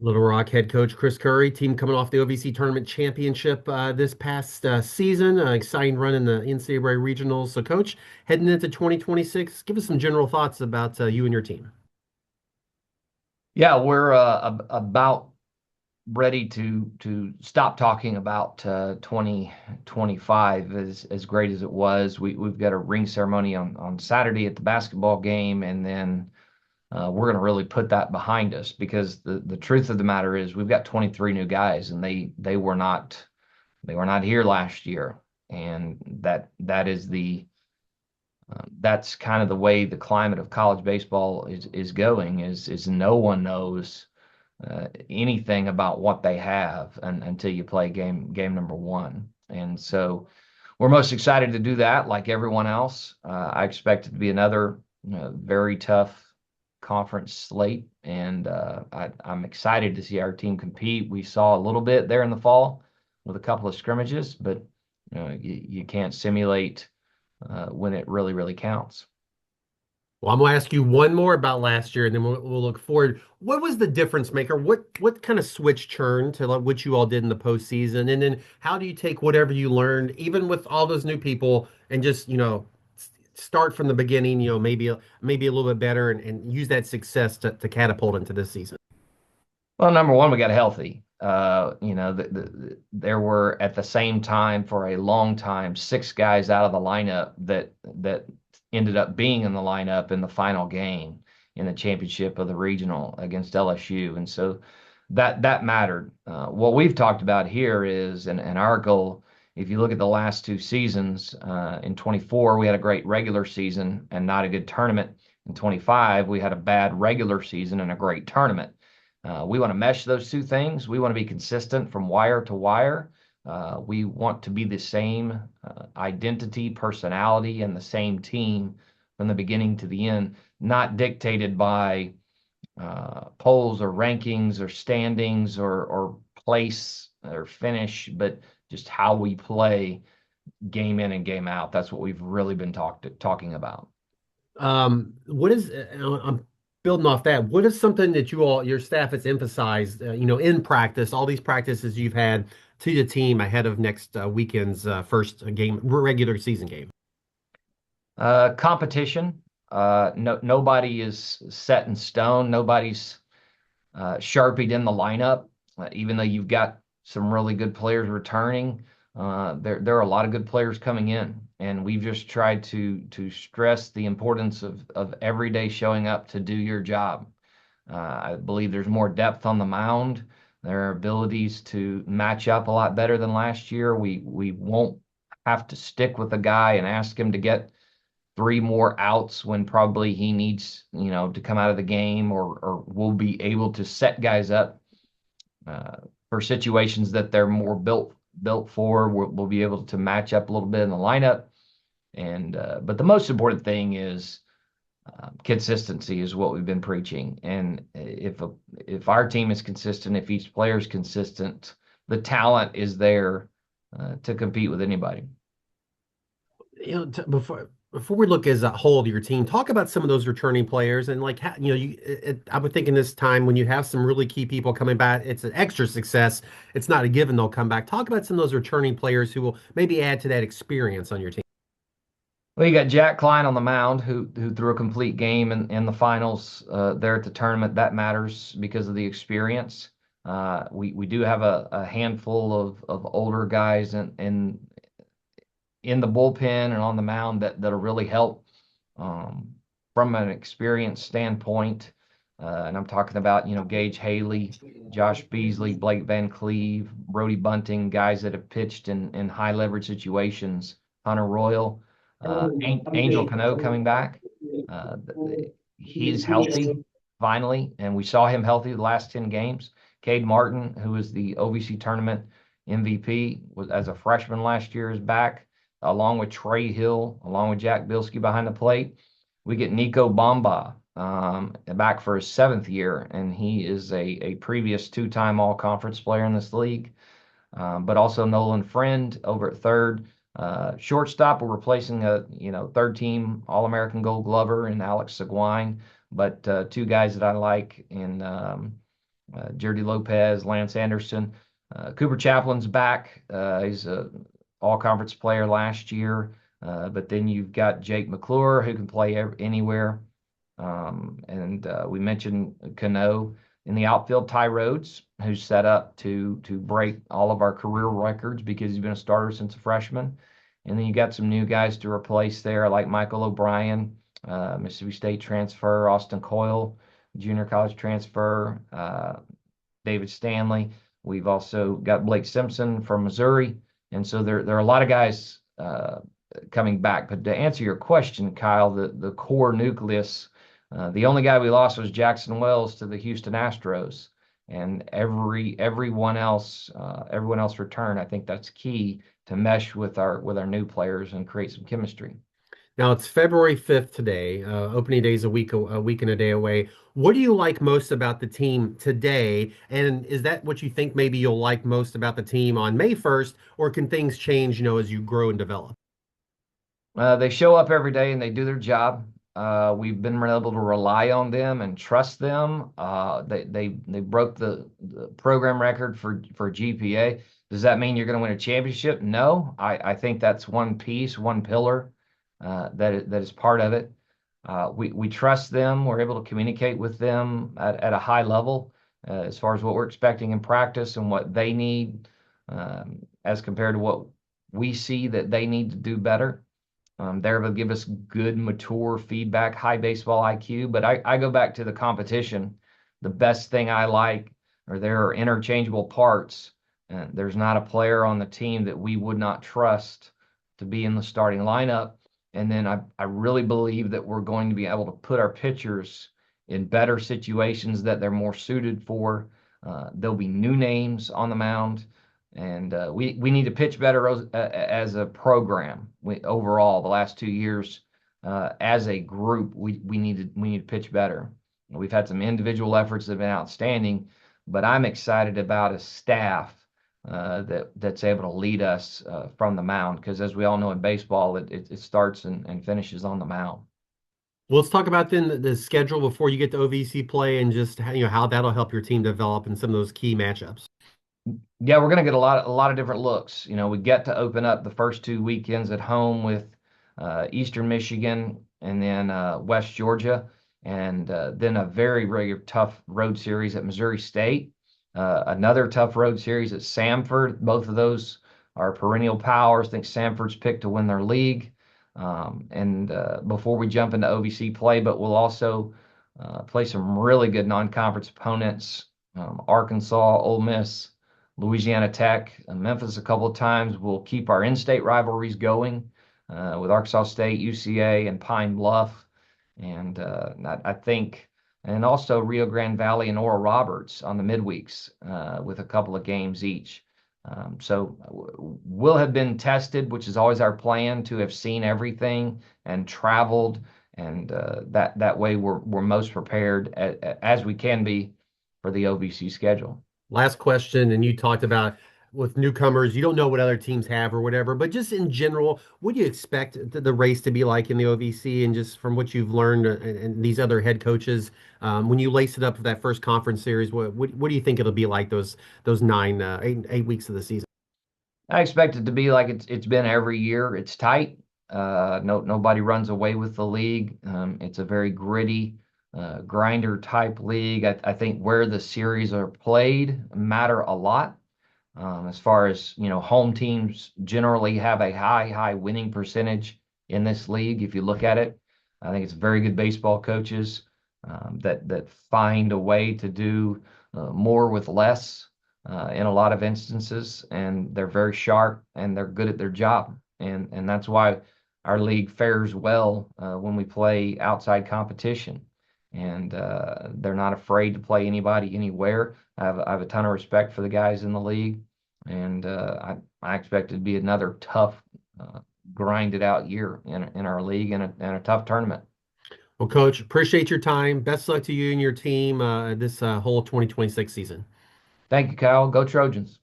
Little Rock head coach Chris Curry, team coming off the OVC tournament championship this past season. Exciting run in the NCAA regionals. So, coach, heading into 2026, give us some general thoughts about you and your team. Yeah, we're about ready to stop talking about 2025 as great as it was. We've got a ring ceremony on Saturday at the basketball game, and then we're going to really put that behind us because the truth of the matter is we've got 23 new guys, and they were not here last year, and that's kind of the way the climate of college baseball is going. Is no one knows anything about what they have until you play game number one. And so we're most excited to do that, like everyone else. I expect it to be another very tough conference slate, and I'm excited to see our team compete. We saw a little bit there in the fall with a couple of scrimmages, but you can't simulate when it really counts. Well, I'm going to ask you one more about last year, and then we'll look forward. What was the difference maker? What kind of switch churn to like what you all did in the postseason, and then how do you take whatever you learned, even with all those new people, and just start from the beginning? Maybe a little bit better, and use that success to catapult into this season. Well, number one, we got healthy. There were at the same time for a long time six guys out of the lineup that ended up being in the lineup in the final game in the championship of the regional against LSU, and so that mattered. What we've talked about here is, and our goal. If you look at the last two seasons, in 24 we had a great regular season and not a good tournament. In 25 we had a bad regular season and a great tournament. We want to mesh those two things. We want to be consistent from wire to wire. We want to be the same identity, personality, and the same team from the beginning to the end, not dictated by polls or rankings or standings or place or finish, but just how we play game in and game out. That's what we've really been talking about. What is I'm building off that. What is something that your staff has emphasized, in practice, all these practices you've had to the team ahead of next weekend's first game, regular season game? Competition. No, nobody is set in stone. Nobody's sharpied in the lineup. Even though you've got some really good players returning, there are a lot of good players coming in, and we've just tried to stress the importance of every day showing up to do your job. I believe there's more depth on the mound. There are abilities to match up a lot better than last year. We won't have to stick with a guy and ask him to get three more outs when probably he needs, to come out of the game, or we'll be able to set guys up uh, for situations that they're more built for. We'll be able to match up a little bit in the lineup, and but the most important thing is consistency is what we've been preaching. And if our team is consistent, if each player is consistent, the talent is there to compete with anybody. Before we look as a whole of your team, talk about some of those returning players and like how, I would think in this time when you have some really key people coming back, it's an extra success. It's not a given they'll come back. Talk about some of those returning players who will maybe add to that experience on your team. Well, you got Jack Klein on the mound who threw a complete game in the finals there at the tournament. That matters because of the experience. We do have a handful of older guys in the bullpen and on the mound that'll really help um, from an experience standpoint. And I'm talking about, Gage Haley, Josh Beasley, Blake Van Cleve, Brody Bunting, guys that have pitched in high leverage situations. Hunter Royal, Angel Cano coming back. He's healthy finally, and we saw him healthy the last 10 games. Cade Martin, who was the OVC tournament MVP, was as a freshman last year, is back, along with Trey Hill, along with Jack Bilski behind the plate. We get Nico Bamba back for his seventh year, and he is a previous two-time all-conference player in this league. But also Nolan Friend over at third. Shortstop, we're replacing a third-team All-American Gold Glover in Alex Seguin, but two guys that I like in Jerdy Lopez, Lance Anderson. Cooper Chaplin's back. He's a all-conference player last year. But then you've got Jake McClure who can play anywhere. And we mentioned Cano in the outfield, Ty Rhodes, who's set up to break all of our career records because he's been a starter since a freshman. And then you got some new guys to replace there, like Michael O'Brien, Mississippi State transfer, Austin Coyle, junior college transfer, David Stanley. We've also got Blake Simpson from Missouri. And so there are a lot of guys coming back. But to answer your question, Kyle, the core nucleus, the only guy we lost was Jackson Wells to the Houston Astros, and everyone else returned. I think that's key to mesh with our new players and create some chemistry. Now it's February 5th today. Opening day is a week and a day away. What do you like most about the team today? And is that what you think maybe you'll like most about the team on May 1st, or can things change, as you grow and develop? They show up every day and they do their job. We've been able to rely on them and trust them. They broke the program record for GPA. Does that mean you're going to win a championship? No. I think that's one piece, one pillar that is part of it. We trust them. We're able to communicate with them at a high level as far as what we're expecting in practice and what they need as compared to what we see that they need to do better. They're able to give us good, mature feedback, high baseball IQ. But I go back to the competition. The best thing I like, or there are interchangeable parts. There's not a player on the team that we would not trust to be in the starting lineup. And then I really believe that we're going to be able to put our pitchers in better situations that they're more suited for. There'll be new names on the mound. And we need to pitch better as a program. Overall, the last 2 years, as a group, we need to pitch better. We've had some individual efforts that have been outstanding, but I'm excited about a staff that's able to lead us from the mound because, as we all know in baseball, it starts and finishes on the mound. Well, let's talk about then the schedule before you get to OVC play and just how that'll help your team develop in some of those key matchups. Yeah, we're going to get a lot of different looks. We get to open up the first 2 weekends at home with Eastern Michigan and then West Georgia, and then a very, very tough road series at Missouri State. Another tough road series at Samford. Both of those are perennial powers. I think Samford's picked to win their league. And before we jump into OVC play, but we'll also play some really good non-conference opponents: Arkansas, Ole Miss, Louisiana Tech, and Memphis a couple of times. We'll keep our in-state rivalries going with Arkansas State, UCA, and Pine Bluff. And I think, and also Rio Grande Valley and Oral Roberts on the midweeks with a couple of games each. So we'll have been tested, which is always our plan, to have seen everything and traveled, and that way we're most prepared as we can be for the OVC schedule. Last question, and you talked about with newcomers, you don't know what other teams have or whatever, but just in general, what do you expect the race to be like in the OVC, and just from what you've learned and these other head coaches, when you lace it up for that first conference series, what do you think it'll be like those 8 weeks of the season? I expect it to be like it's been every year. It's tight. Nobody runs away with the league. It's a very gritty, grinder type league. I think where the series are played matter a lot. As far as home teams generally have a high winning percentage in this league. If you look at it, I think it's very good baseball coaches that find a way to do more with less in a lot of instances, and they're very sharp and they're good at their job, and that's why our league fares well when we play outside competition, and they're not afraid to play anybody anywhere. I have a ton of respect for the guys in the league, and I expect it to be another tough, grinded out year in our league and a tough tournament. Well, Coach, appreciate your time. Best luck to you and your team this whole 2026 season. Thank you, Kyle. Go Trojans.